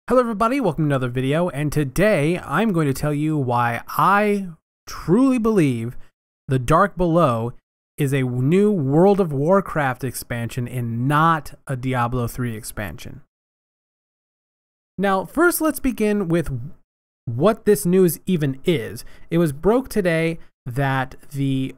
Hello everybody, welcome to another video, and today I'm going to tell you why I truly believe the Dark Below is a new World of Warcraft expansion and not a Diablo 3 expansion. Now, first let's begin with what this news even is. It was broke today that the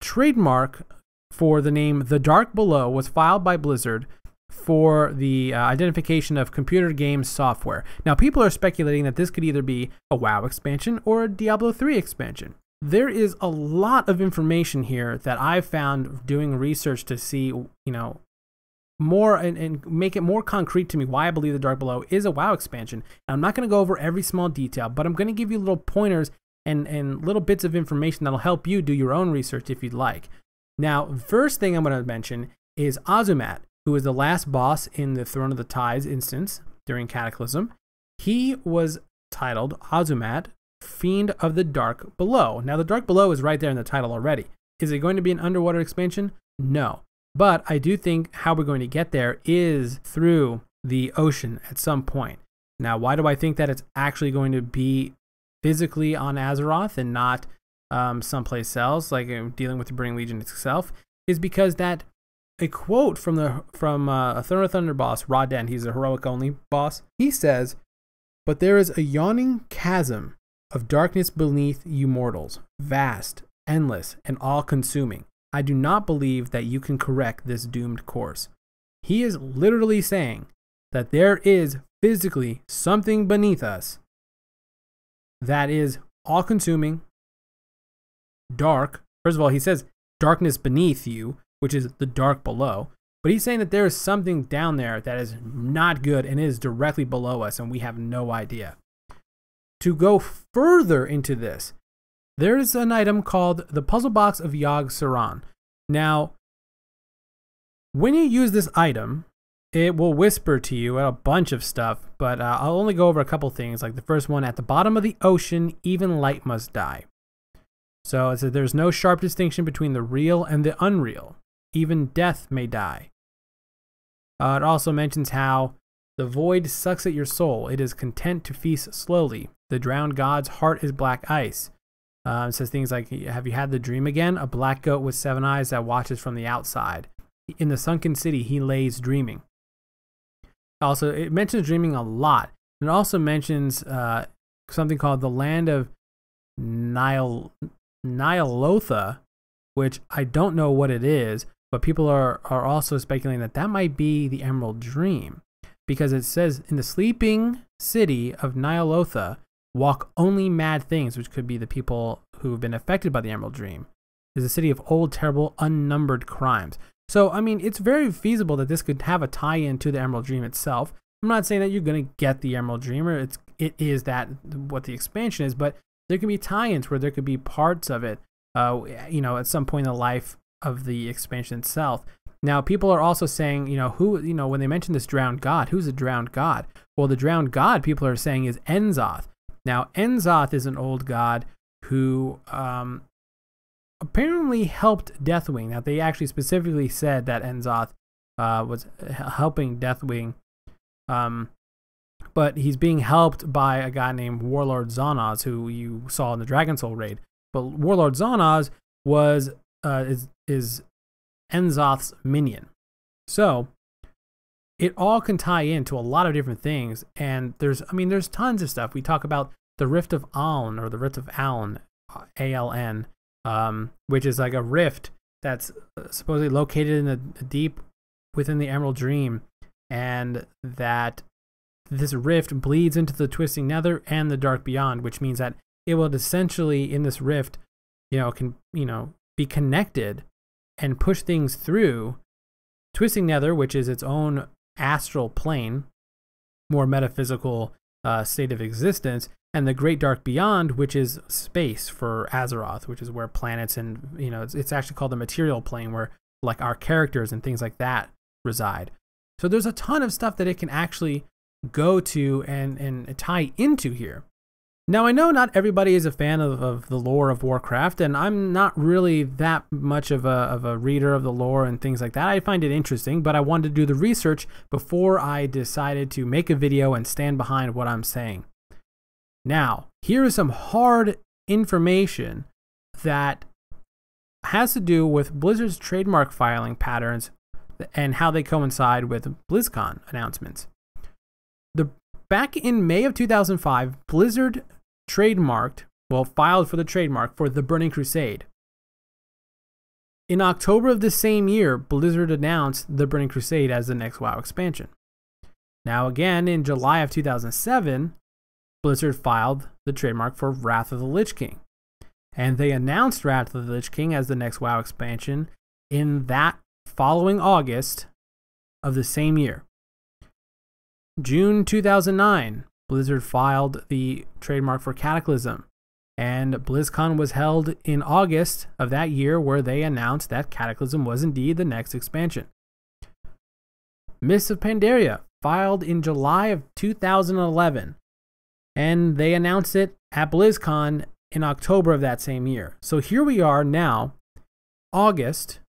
trademark for the name The Dark Below was filed by Blizzard for the identification of computer game software. Now, people are speculating that this could either be a WoW expansion or a Diablo 3 expansion. There is a lot of information here that I've found doing research to see, more and make it more concrete to me why I believe the Dark Below is a WoW expansion. And I'm not going to go over every small detail, but I'm going to give you little pointers and little bits of information that'll help you do your own research if you'd like. Now, first thing I'm going to mention is Azumat, who is the last boss in the Throne of the Tides instance during Cataclysm. He was titled Azumat, Fiend of the Dark Below. Now, the Dark Below is right there in the title already. Is it going to be an underwater expansion? No. But I do think how we're going to get there is through the ocean at some point. Now, why do I think that it's actually going to be physically on Azeroth and not someplace else, like dealing with the Burning Legion itself? Is because that a quote from a Throne of Thunder boss, Raden, he's a heroic only boss. He says, "But there is a yawning chasm of darkness beneath you mortals, vast, endless, and all-consuming. I do not believe that you can correct this doomed course." He is literally saying that there is physically something beneath us that is all-consuming, dark. First of all, he says darkness beneath you, which is the Dark Below. But he's saying that there is something down there that is not good and is directly below us, and we have no idea. To go further into this, there is an item called the Puzzle Box of Yogg-Saron. Now, when you use this item, it will whisper to you a bunch of stuff, but I'll only go over a couple things. Like the first one, at the bottom of the ocean, even light must die. So it says there's no sharp distinction between the real and the unreal. Even death may die. It also mentions how the void sucks at your soul. It is content to feast slowly. The drowned god's heart is black ice. It says things like, have you had the dream again? A black goat with 7 eyes that watches from the outside. In the sunken city, he lays dreaming. Also, it mentions dreaming a lot. It also mentions something called the land of Nyalotha, which I don't know what it is, but people are also speculating that that might be the Emerald Dream, because it says, in the sleeping city of Nyalotha walk only mad things, which could be the people who have been affected by the Emerald Dream. It's a city of old, terrible, unnumbered crimes. So, I mean, it's very feasible that this could have a tie-in to the Emerald Dream itself. I'm not saying that you're going to get the Emerald Dream, or it is that what the expansion is, but there can be tie-ins where there could be parts of it, at some point in the life of the expansion itself. Now, people are also saying, when they mention this drowned god, who's the drowned god? Well, the drowned god, people are saying, is Enzoth. Now, Enzoth is an old god who apparently helped Deathwing. Now, they actually specifically said that Enzoth was helping Deathwing, but he's being helped by a guy named Warlord Zonaz, who you saw in the Dragon Soul raid. But Warlord Zonaz is Enzoth's minion. So it all can tie into a lot of different things, and there's tons of stuff. We talk about the Rift of Aln, or the Rift of Aln, A-L-N, which is like a rift that's supposedly located in the deep within the Emerald Dream, and that this rift bleeds into the Twisting Nether and the Dark Beyond, which means that it will essentially, in this rift, can be connected and push things through Twisting Nether, which is its own astral plane, more metaphysical state of existence, and the Great Dark Beyond, which is space for Azeroth, which is where planets and it's actually called the material plane, where like our characters and things like that reside. So there's a ton of stuff that it can actually go to and tie into here. Now, I know not everybody is a fan of the lore of Warcraft, and I'm not really that much of a reader of the lore and things like that. I find it interesting, but I wanted to do the research before I decided to make a video and stand behind what I'm saying. Now, here is some hard information that has to do with Blizzard's trademark filing patterns and how they coincide with BlizzCon announcements. Back in May of 2005, Blizzard filed for the trademark for the Burning Crusade. In October of this same year, Blizzard announced the Burning Crusade as the next WoW expansion. Now again, in July of 2007, Blizzard filed the trademark for Wrath of the Lich King. And they announced Wrath of the Lich King as the next WoW expansion in that following August of the same year. June 2009, Blizzard filed the trademark for Cataclysm, and BlizzCon was held in August of that year, where they announced that Cataclysm was indeed the next expansion. Mists of Pandaria filed in July of 2011, and they announced it at BlizzCon in October of that same year. So here we are now, August,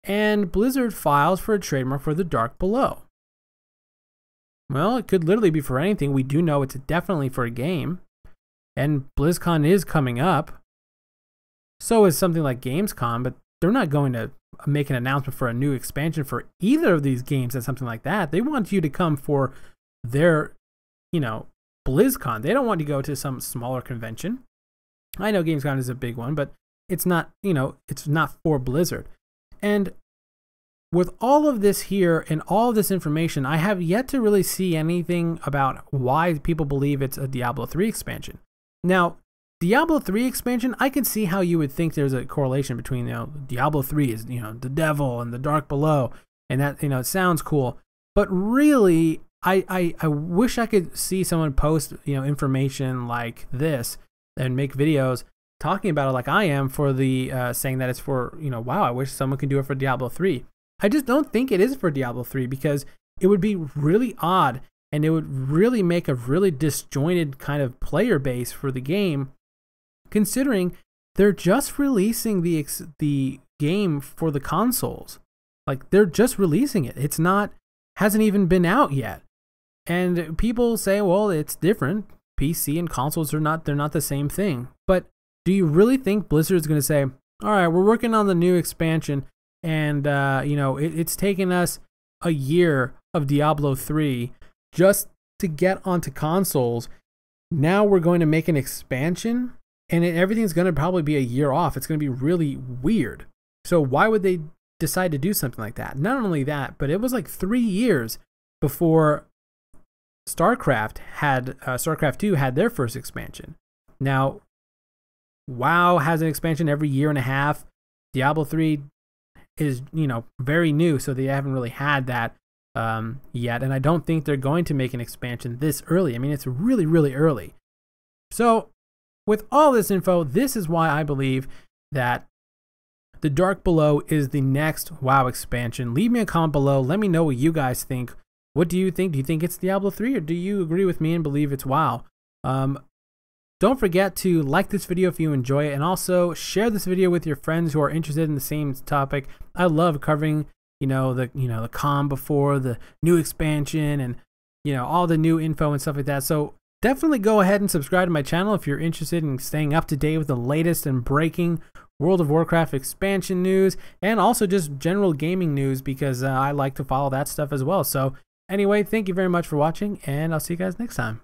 and Blizzard files for a trademark for the Dark Below. Well, it could literally be for anything. We do know it's definitely for a game. And BlizzCon is coming up. So is something like Gamescom, but they're not going to make an announcement for a new expansion for either of these games or something like that. They want you to come for their, BlizzCon. They don't want you to go to some smaller convention. I know Gamescom is a big one, but it's not, it's not for Blizzard. And with all of this here and all of this information, I have yet to really see anything about why people believe it's a Diablo 3 expansion. Now, Diablo 3 expansion, I can see how you would think there's a correlation between, Diablo 3 is, the devil and the Dark Below, and that, it sounds cool. But really, I wish I could see someone post, information like this and make videos talking about it like I am for the, saying that it's for, wow, I wish someone could do it for Diablo 3. I just don't think it is for Diablo 3 because it would be really odd and it would really make a really disjointed kind of player base for the game, considering they're just releasing the game for the consoles. Like, they're just releasing it. It's not, hasn't even been out yet. And people say, well, it's different. PC and consoles they're not the same thing. But do you really think Blizzard is going to say, all right, we're working on the new expansion, and it's taken us a year of Diablo 3 just to get onto consoles. Now we're going to make an expansion, and everything's going to probably be a year off. It's going to be really weird. So why would they decide to do something like that? Not only that, but it was like 3 years before StarCraft 2 had their first expansion. Now, WoW has an expansion every year and a half. Diablo 3 is, very new, so they haven't really had that yet. And I don't think they're going to make an expansion this early. I mean, it's really, really early. So with all this info, this is why I believe that the Dark Below is the next WoW expansion. Leave me a comment below. Let me know what you guys think. What do you think? Do you think it's Diablo 3, or do you agree with me and believe it's WoW? Don't forget to like this video if you enjoy it, and also share this video with your friends who are interested in the same topic. I love covering, the com before the new expansion and, all the new info and stuff like that. So definitely go ahead and subscribe to my channel if you're interested in staying up to date with the latest and breaking World of Warcraft expansion news, and also just general gaming news, because I like to follow that stuff as well. So anyway, thank you very much for watching, and I'll see you guys next time.